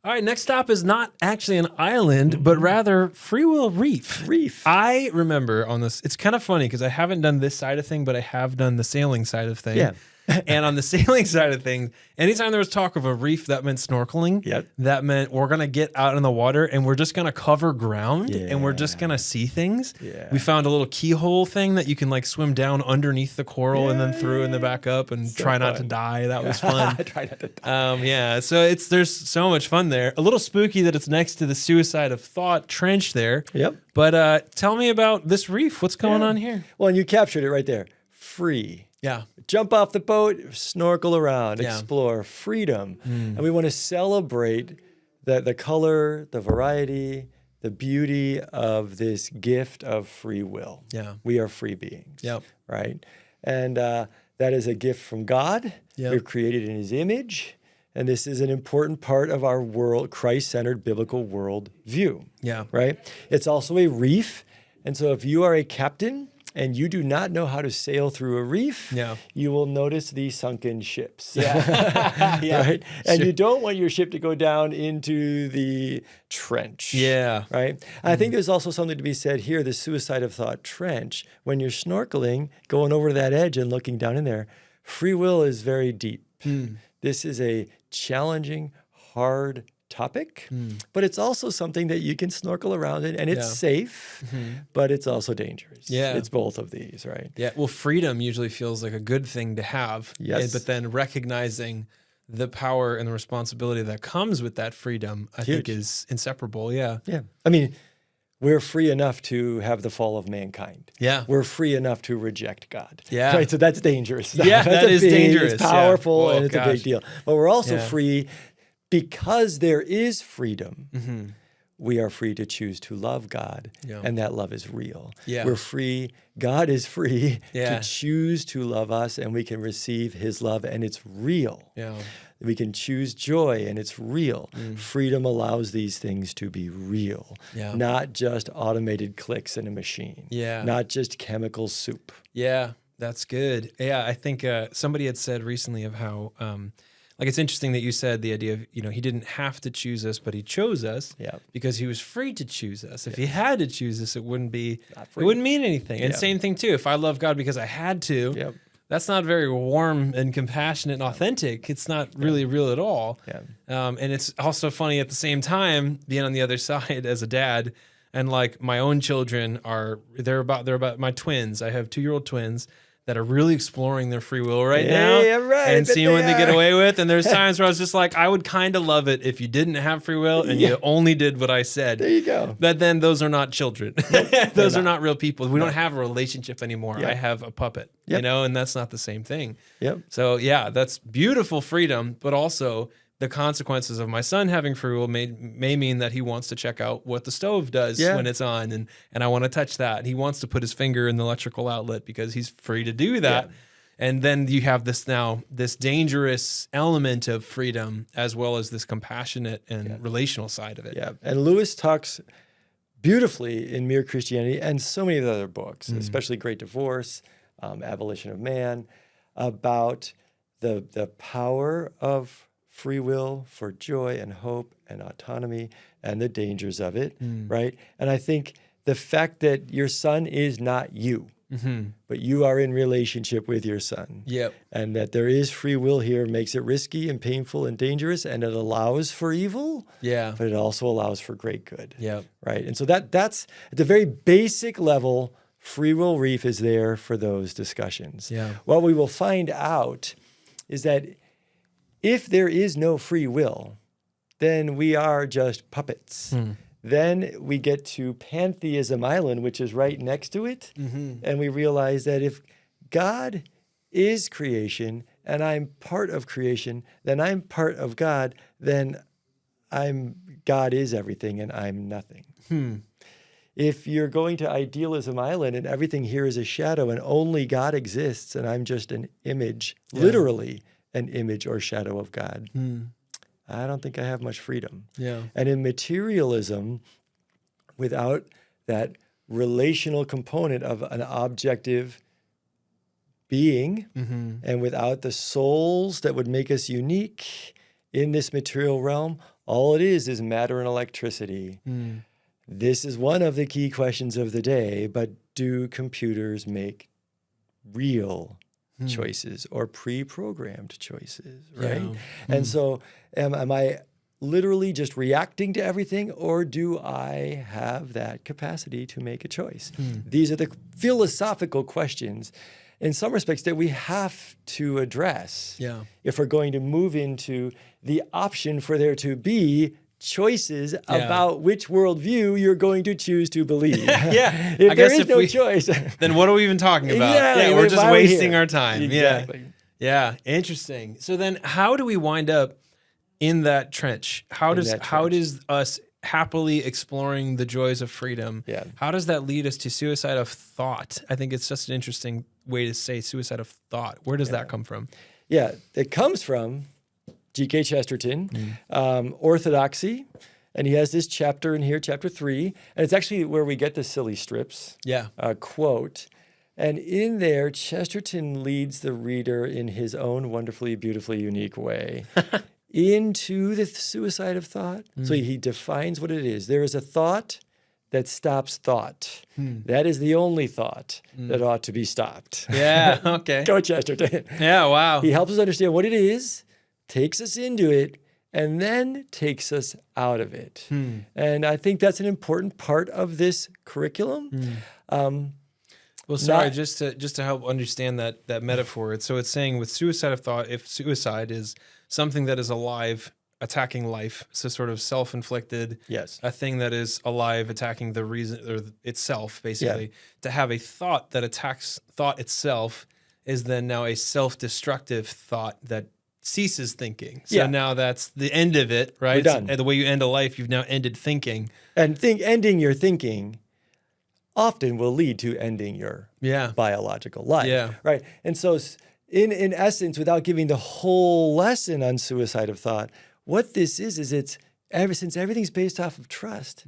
All right, next stop is not actually an island, but rather Free Will Reef. Reef. I remember on this, it's kind of funny because I haven't done this side of thing, but I have done the sailing side of thing. Yeah. And on the sailing side of things, anytime there was talk of a reef, that meant snorkeling. Yep. That meant we're going to get out in the water and we're just going to cover ground and we're just going to see things. Yeah. We found a little keyhole thing that you can like swim down underneath the coral and then through and then back up and try not to die. That was fun. Try not to die. Yeah, so there's so much fun there. A little spooky that it's next to the Suicide of Thought trench there. Yep. But tell me about this reef. What's going on here? Well, and you captured it right there. Free. Yeah. Jump off the boat, snorkel around, explore, freedom. And we want to celebrate the color, the variety, the beauty of this gift of free will. Yeah. We are free beings. Yep. Right? And that is a gift from God. Yep. We're created in his image. And this is an important part of our world, Christ-centered biblical world view. Yeah. Right? It's also a reef. And so if you are a captain and you do not know how to sail through a reef, you will notice the sunken ships. Yeah. Right? And you don't want your ship to go down into the trench. Yeah. Right? And I think there's also something to be said here, the Suicide of Thought trench. When you're snorkeling, going over to that edge and looking down in there, free will is very deep. This is a challenging, hard topic, but it's also something that you can snorkel around in, and it's safe, but it's also dangerous. Yeah. It's both of these, right? Yeah. Well, freedom usually feels like a good thing to have. Yes. But then recognizing the power and the responsibility that comes with that freedom, I think is inseparable. Yeah. Yeah. I mean, we're free enough to have the fall of mankind. Yeah. We're free enough to reject God. Yeah. Right. So that's dangerous. Yeah, that is dangerous. It's powerful Yeah. and it's a big deal. But we're also Yeah. free because there is freedom. We are free to choose to love God, and that love is real. Yeah. We're free. God is free Yeah. to choose to love us, and we can receive his love, and it's real. Yeah. We can choose joy, and it's real. Freedom allows these things to be real, not just automated clicks in a machine, not just chemical soup. Yeah, that's good. Yeah, I think somebody had said recently of how, like, it's interesting that you said the idea of, he didn't have to choose us, but he chose us because he was free to choose us. If he had to choose us, it wouldn't mean anything. And same thing too. If I love God because I had to, that's not very warm and compassionate and authentic. It's not really real at all. And it's also funny at the same time being on the other side as a dad, and like my own children they're about my twins. I have 2-year-old twins that are really exploring their free will right now and seeing what they get away with. And there's times where I was just like, I would kind of love it if you didn't have free will and you only did what I said. There you go. But then those are not children. Those are not real people. We don't have a relationship anymore. I have a puppet, and that's not the same thing. So yeah, that's beautiful freedom, but also the consequences of my son having free will may mean that he wants to check out what the stove does when it's on, and I want to touch that. He wants to put his finger in the electrical outlet because he's free to do that. And then you have this dangerous element of freedom as well as this compassionate and relational side of it. Yeah, and Lewis talks beautifully in Mere Christianity and so many of the other books, especially Great Divorce, Abolition of Man, about the power of free will for joy and hope and autonomy and the dangers of it, right? And I think the fact that your son is not you, but you are in relationship with your son, and that there is free will here makes it risky and painful and dangerous, and it allows for evil, but it also allows for great good, right? And so that's at the very basic level, Free Will Reef is there for those discussions. What we will find out is that if there is no free will, then we are just puppets. Then we get to Pantheism Island, which is right next to it. And we realize that if God is creation and I'm part of creation, then I'm part of God, then God is everything and I'm nothing. If you're going to Idealism Island and everything here is a shadow and only God exists and I'm just an image, literally an image or shadow of God, I don't think I have much freedom. And in materialism, without that relational component of an objective being, and without the souls that would make us unique, in this material realm, all it is matter and electricity. This is one of the key questions of the day, but do computers make real choices or pre-programmed choices, right? Yeah. And so am I literally just reacting to everything, or do I have that capacity to make a choice? These are the philosophical questions in some respects that we have to address if we're going to move into the option for there to be choices about which worldview you're going to choose to believe. If there is no choice, then what are we even talking about? Exactly. We're just wasting our time. Exactly. Yeah, interesting. So then how do we wind up in that trench? How does us happily exploring the joys of freedom, how does that lead us to suicide of thought? I think it's just an interesting way to say suicide of thought. Where does that come from? Yeah, it comes from G.K. Chesterton, Orthodoxy, and he has this chapter in here, chapter 3, and it's actually where we get the silly strips quote. And in there, Chesterton leads the reader in his own wonderfully, beautifully unique way into the suicide of thought. So he defines what it is. There is a thought that stops thought. That is the only thought that ought to be stopped. Yeah, okay. Go Chesterton. Yeah, wow. He helps us understand what it is, takes us into it, and then takes us out of it. And I think that's an important part of this curriculum. Well, sorry, just to help understand that metaphor. It's saying with suicide of thought, if suicide is something that is alive, attacking life, so sort of self-inflicted, a thing that is alive, attacking the reason or itself, basically, to have a thought that attacks thought itself is then now a self-destructive thought that ceases thinking. So now that's the end of it, right? We're done. The way you end a life, you've now ended thinking. And ending your thinking often will lead to ending your biological life. Right. And so in essence, without giving the whole lesson on suicide of thought, what this is it's since everything's based off of trust,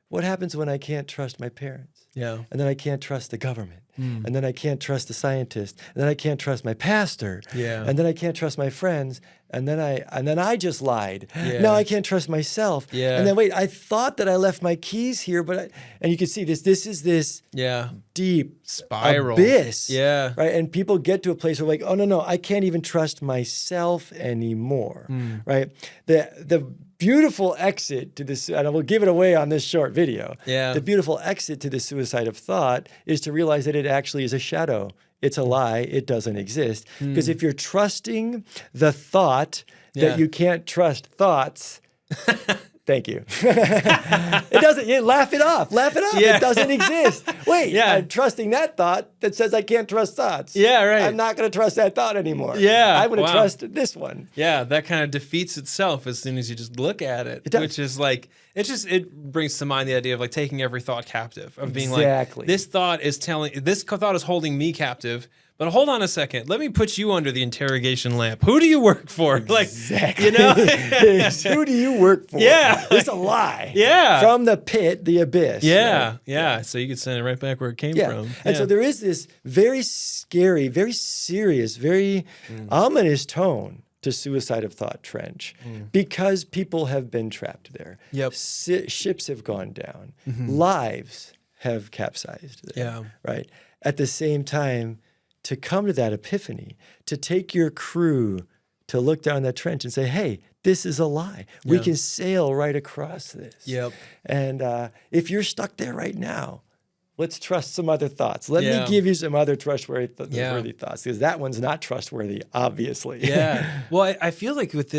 what happens when I can't trust my parents? And then I can't trust the government. And then I can't trust the scientist. And then I can't trust my pastor. And then I can't trust my friends. And then I just lied. Now I can't trust myself. And then wait, I thought that I left my keys here, but and you can see this is this deep spiral abyss. Right. And people get to a place where like, oh no, I can't even trust myself anymore. Right. The beautiful exit to this, and I will give it away on this short video. The beautiful exit to the suicide of thought is to realize that it actually is a shadow. It's a lie. It doesn't exist. Because if you're trusting the thought that you can't trust thoughts, thank you. It doesn't. Laugh it off. It doesn't exist. Wait, I'm trusting that thought that says I can't trust thoughts. I'm not going to trust that thought anymore. I'm going to trust this one. That kind of defeats itself as soon as you just look at it, which is like, it brings to mind the idea of like taking every thought captive, of being like, this thought is holding me captive. But hold on a second. Let me put you under the interrogation lamp. Who do you work for? Exactly. You know? Who do you work for? It's a lie. From the pit, the abyss. So you could send it right back where it came from. And so there is this very scary, very serious, very ominous tone to suicide of thought trench because people have been trapped there. Ships have gone down. Lives have capsized there. Right. At the same time, to come to that epiphany, to take your crew to look down that trench and say, hey, this is a lie. We can sail right across this. And if you're stuck there right now, let's trust some other thoughts. Let me give you some other trustworthy thoughts, because that one's not trustworthy, obviously. Well, I feel like with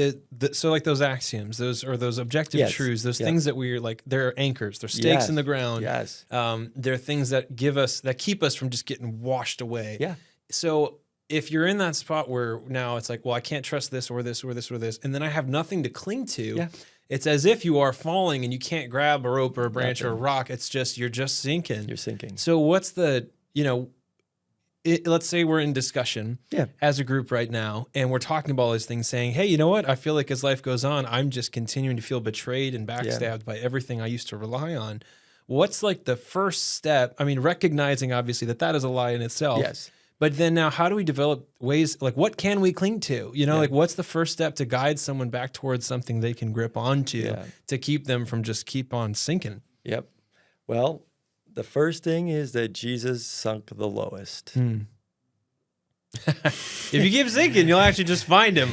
so like those axioms, those objective truths, those things that we're like, they're anchors, they're stakes in the ground. They're things that keep us from just getting washed away. So if you're in that spot where now it's like, well, I can't trust this or this or this or this, and then I have nothing to cling to, it's as if you are falling and you can't grab a rope or a branch or a rock. It's just, you're just sinking. You're sinking. So what's let's say we're in discussion as a group right now, and we're talking about all these things saying, hey, you know what? I feel like as life goes on, I'm just continuing to feel betrayed and backstabbed by everything I used to rely on. What's like the first step? I mean, recognizing obviously that is a lie in itself. But then now, how do we develop ways, like what can we cling to? You know, like what's the first step to guide someone back towards something they can grip onto to keep them from just keep on sinking? Yep. Well, the first thing is that Jesus sunk the lowest. If you keep sinking, you'll actually just find him.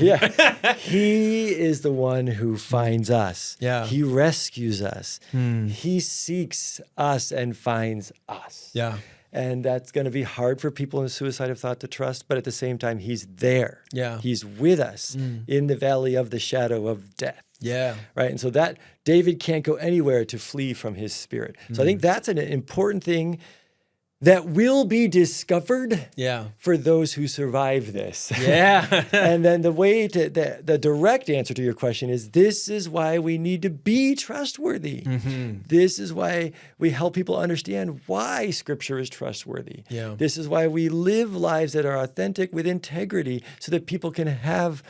He is the one who finds us. He rescues us. He seeks us and finds us. And that's going to be hard for people in suicidal thought to trust, but at the same time, he's there. He's with us in the valley of the shadow of death. Right. And so that David can't go anywhere to flee from his spirit. So I think that's an important thing that will be discovered for those who survive this. And then the way to the direct answer to your question is, this is why we need to be trustworthy. This is why we help people understand why Scripture is trustworthy. This is why we live lives that are authentic with integrity so that people can have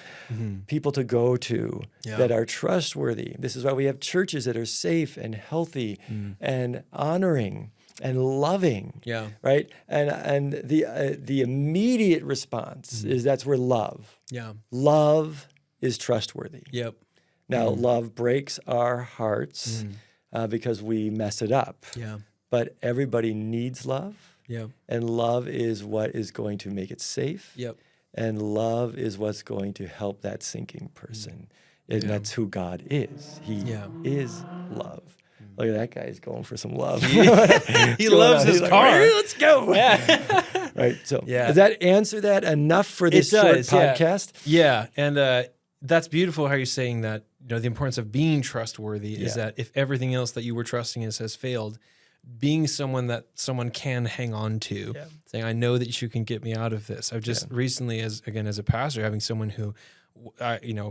people to go to that are trustworthy. This is why we have churches that are safe and healthy and honoring and loving, right? And the immediate response is that's where love. Love is trustworthy. Now, love breaks our hearts because we mess it up. But everybody needs love. And love is what is going to make it safe. And love is what's going to help that sinking person. And that's who God is. He is love. Look at that guy. He's going for some love. He loves his car. Hey, let's go. Right. So does that answer that enough for this short podcast? And that's beautiful how you're saying that, you know, the importance of being trustworthy is that if everything else that you were trusting in has failed, being someone that someone can hang on to, saying, I know that you can get me out of this. I've just recently, as a pastor, having someone who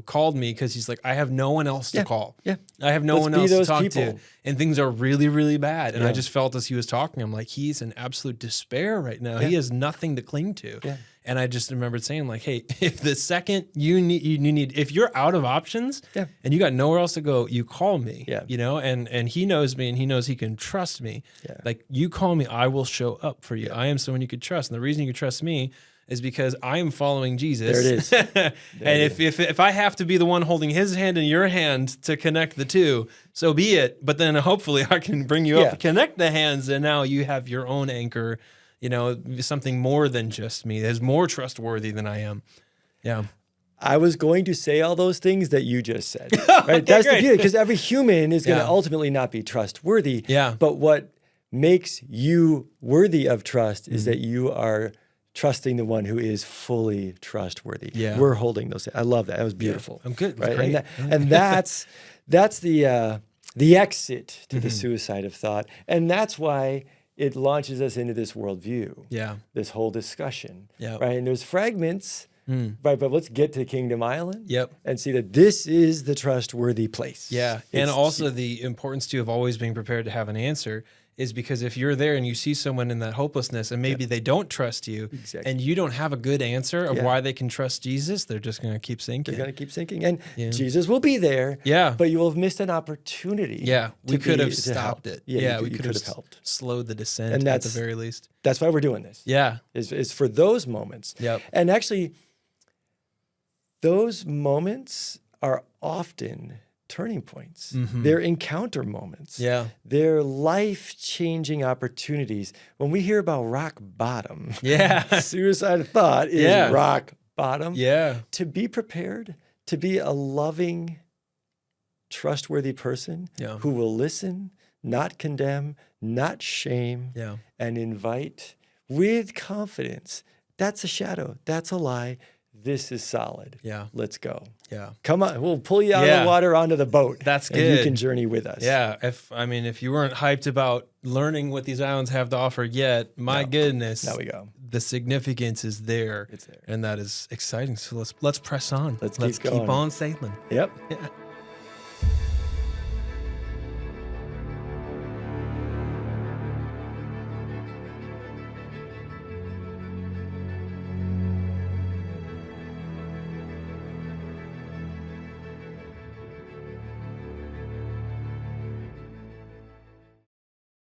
called me because he's like, I have no one else to call. I have no one else to talk to. And things are really, really bad. And I just felt as he was talking, I'm like, he's in absolute despair right now. He has nothing to cling to. And I just remembered saying like, hey, if the second you need, if you're out of options and you got nowhere else to go, you call me, you know, and he knows me and he knows he can trust me. Like you call me, I will show up for you. I am someone you could trust. And the reason you could trust me is because I am following Jesus. There it is. And if I have to be the one holding his hand in your hand to connect the two, so be it. But then hopefully I can bring you up, connect the hands, and now you have your own anchor, you know, something more than just me. That's more trustworthy than I am. I was going to say all those things that you just said. Right? That's the beauty, because every human is going to ultimately not be trustworthy. But what makes you worthy of trust is that you are trusting the one who is fully trustworthy. We're holding those. I love that. That was beautiful. I'm good. Right? And that's the exit to the suicide of thought. And that's why it launches us into this worldview. This whole discussion. Right. And there's fragments. Right, but let's get to Kingdom Island and see that this is the trustworthy place. And also the importance too of always being prepared to have an answer is because if you're there and you see someone in that hopelessness and maybe they don't trust you and you don't have a good answer of why they can trust Jesus, they're just going to keep sinking. They're going to keep sinking. And Jesus will be there, but you will have missed an opportunity. We could have stopped it. We could have helped. Slowed the descent and at the very least. That's why we're doing this. Is for those moments. And actually, those moments are often turning points. They're encounter moments. They're life-changing opportunities. When we hear about rock bottom, suicide thought is rock bottom. To be prepared, to be a loving, trustworthy person who will listen, not condemn, not shame, and invite with confidence. That's a shadow. That's a lie. This is solid. Let's go. Come on. We'll pull you out of the water onto the boat. That's good. And you can journey with us. If you weren't hyped about learning what these islands have to offer yet, my goodness. Now we go. The significance is there. It's there. And that is exciting. So let's press on. Let's keep going. Keep on sailing. Yep.